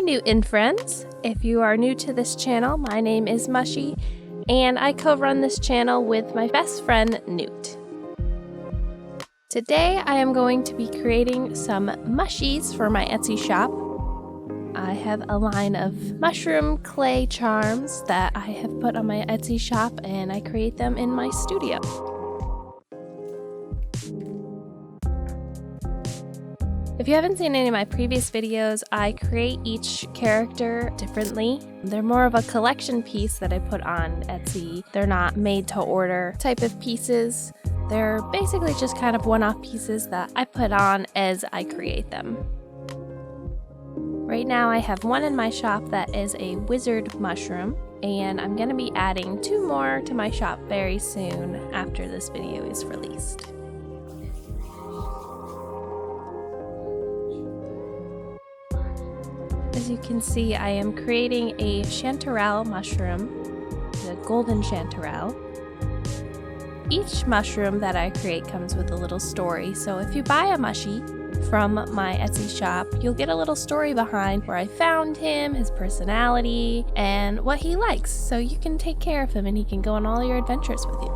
Newt and Friends. If you are new to this channel, my name is Mushi, and I co-run this channel with my best friend, Newt. Today, I am going to be creating some mushies for my Etsy shop. I have a line of mushroom clay charms that I have put on my Etsy shop, and I create them in my studio. If you haven't seen any of my previous videos, I create each character differently. They're more of a collection piece that I put on Etsy. They're not made to order type of pieces. They're basically just kind of one-off pieces that I put on as I create them. Right now I have one in my shop that is a wizard mushroom, and I'm going to be adding 2 more to my shop very soon after this video is released. As you can see, I am creating a chanterelle mushroom, the golden chanterelle. Each mushroom that I create comes with a little story, so if you buy a mushie from my Etsy shop, you'll get a little story behind where I found him, his personality, and what he likes, so you can take care of him and he can go on all your adventures with you.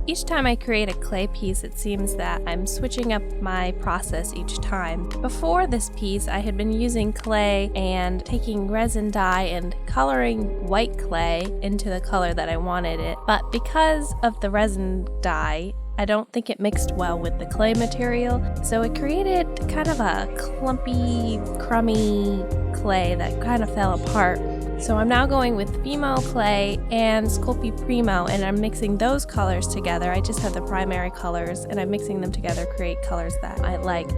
Each time I create a clay piece, it seems that I'm switching up my process each time. Before this piece, I had been using clay and taking resin dye and coloring white clay into the color that I wanted it. But because of the resin dye, I don't think it mixed well with the clay material, so it created kind of a clumpy, crummy clay that kind of fell apart. So I'm now going with Fimo clay and Sculpey Primo, and I'm mixing those colors together. I just have the primary colors, and I'm mixing them together to create colors that I like.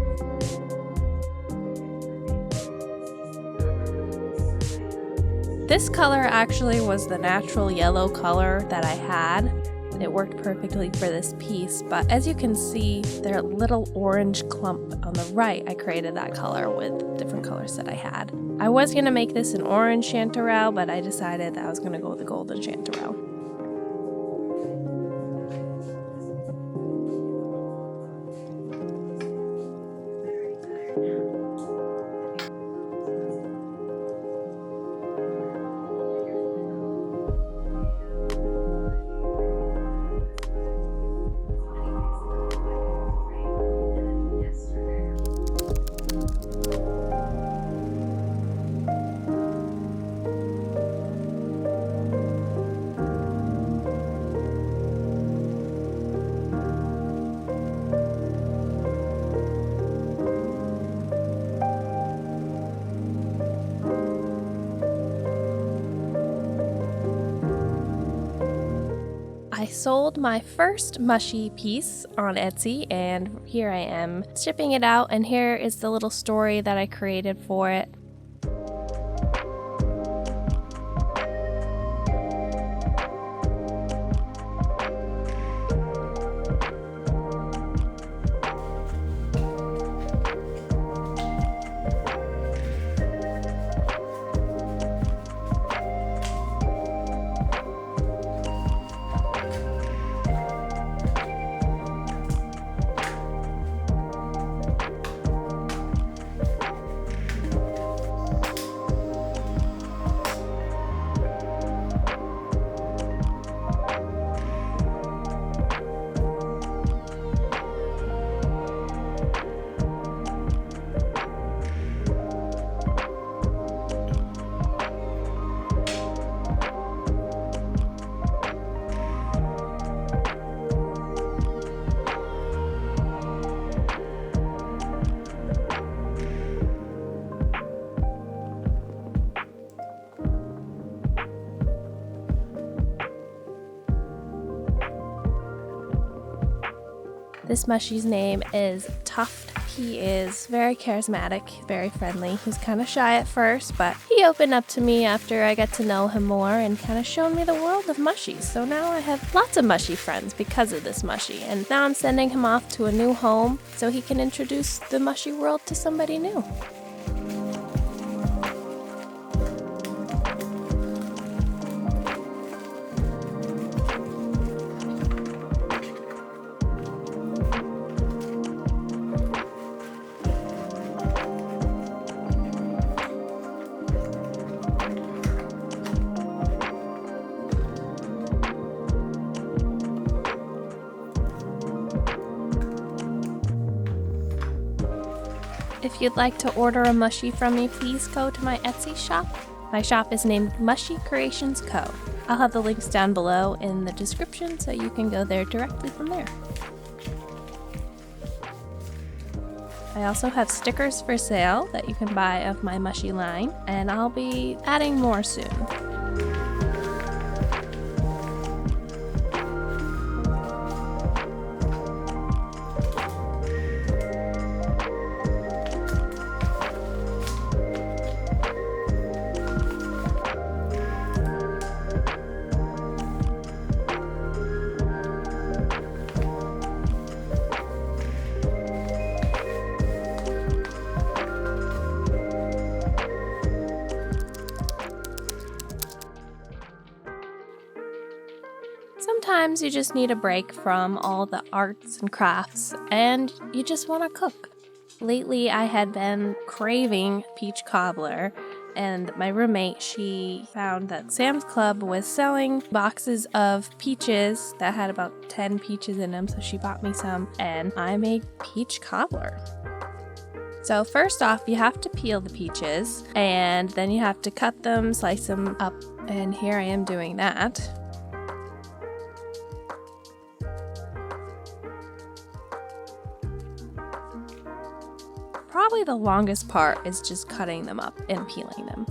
This color actually was the natural yellow color that I had. It worked perfectly for this piece, but as you can see, there's a little orange clump on the right. I created that color with different colors that I had. I was going to make this an orange chanterelle, but I decided that I was going to go with the golden chanterelle. I sold my first mushy piece on Etsy, and here I am shipping it out, and here is the little story that I created for it. This mushie's name is Tuft. He is very charismatic, very friendly. He's kind of shy at first, but he opened up to me after I got to know him more and kind of showed me the world of mushies. So now I have lots of mushy friends because of this mushie. And now I'm sending him off to a new home so he can introduce the mushy world to somebody new. If you'd like to order a mushie from me, please go to my Etsy shop. My shop is named Mushi Creations Co. I'll have the links down below in the description so you can go there directly from there. I also have stickers for sale that you can buy of my mushie line, and I'll be adding more soon. Sometimes you just need a break from all the arts and crafts and you just want to cook. Lately I had been craving peach cobbler, and my roommate, she found that Sam's Club was selling boxes of peaches that had about 10 peaches in them, so she bought me some and I made peach cobbler. So first off, you have to peel the peaches and then you have to cut them, slice them up, and here I am doing that. Probably the longest part is just cutting them up and peeling them.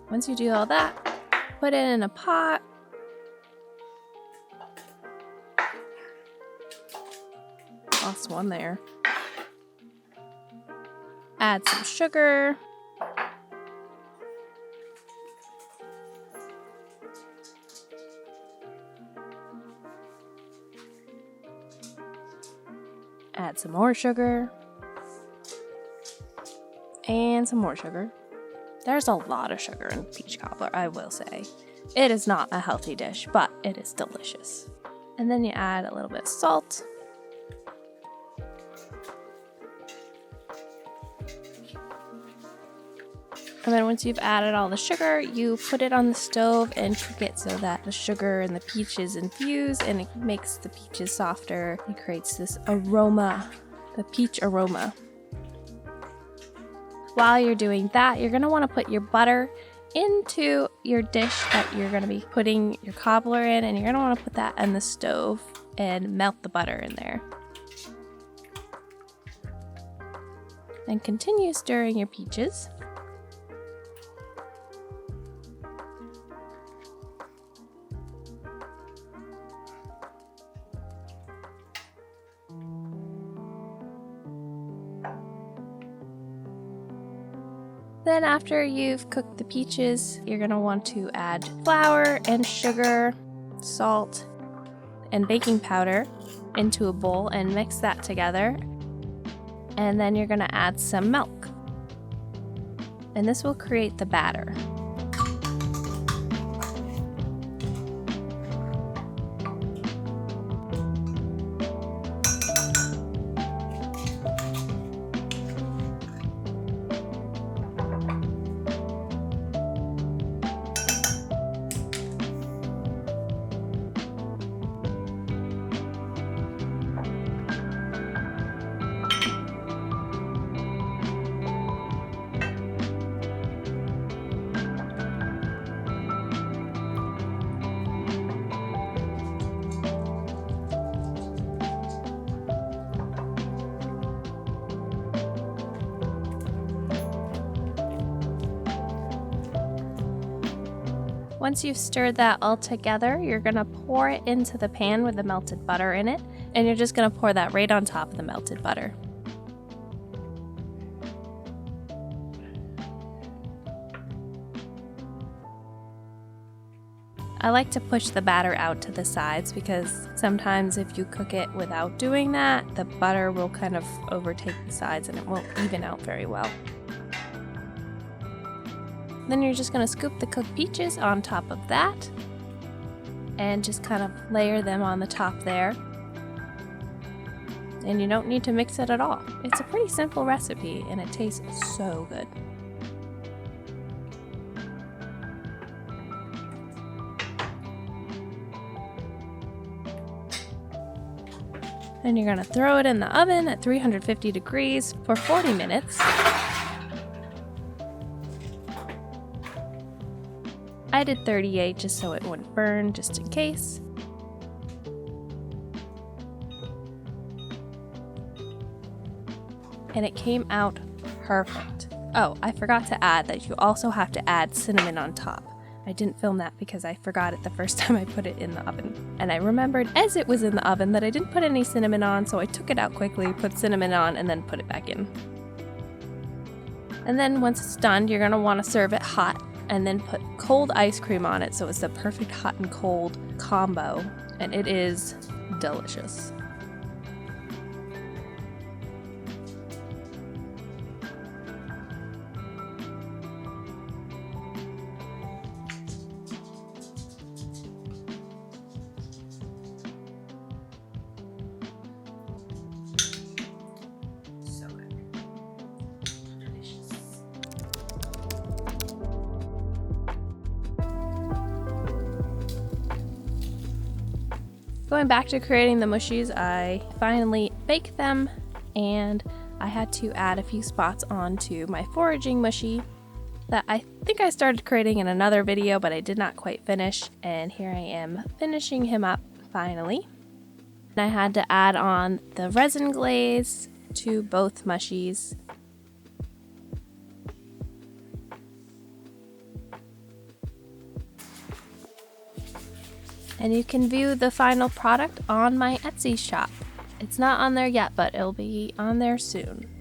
Once you do all that, put it in a pot. Lost one there. Add some sugar. Add some more sugar. And some more sugar. There's a lot of sugar in peach cobbler, I will say. It is not a healthy dish, but it is delicious. And then you add a little bit of salt. And then once you've added all the sugar, you put it on the stove and cook it so that the sugar and the peaches infuse and it makes the peaches softer. It creates this aroma, the peach aroma. While you're doing that, you're going to want to put your butter into your dish that you're going to be putting your cobbler in, and you're going to want to put that on the stove and melt the butter in there. Then continue stirring your peaches. Then after you've cooked the peaches, you're going to want to add flour and sugar, salt, and baking powder into a bowl and mix that together. And then you're going to add some milk. And this will create the batter. Once you've stirred that all together, you're gonna pour it into the pan with the melted butter in it, and you're just gonna pour that right on top of the melted butter. I like to push the batter out to the sides because sometimes if you cook it without doing that, the butter will kind of overtake the sides and it won't even out very well. Then you're just going to scoop the cooked peaches on top of that and just kind of layer them on the top there. And you don't need to mix it at all. It's a pretty simple recipe and it tastes so good. Then you're going to throw it in the oven at 350 degrees for 40 minutes. I did 38 just so it wouldn't burn, just in case. And it came out perfect. Oh, I forgot to add that you also have to add cinnamon on top. I didn't film that because I forgot it the first time I put it in the oven. And I remembered as it was in the oven that I didn't put any cinnamon on, so I took it out quickly, put cinnamon on, and then put it back in. And then once it's done, you're gonna wanna serve it hot and then put cold ice cream on it so it's the perfect hot and cold combo. And it is delicious. Going back to creating the mushies, I finally baked them and I had to add a few spots onto my foraging mushi that I think I started creating in another video, but I did not quite finish. And here I am finishing him up finally. And I had to add on the resin glaze to both mushies. And you can view the final product on my Etsy shop. It's not on there yet, but it'll be on there soon.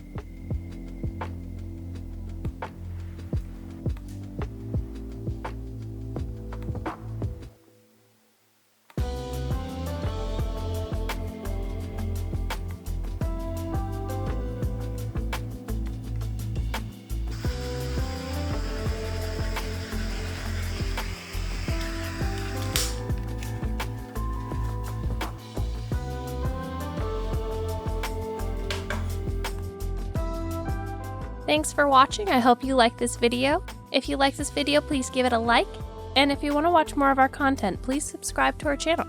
Thanks for watching. I hope you liked this video. If you like this video, please give it a like. And if you want to watch more of our content, please subscribe to our channel.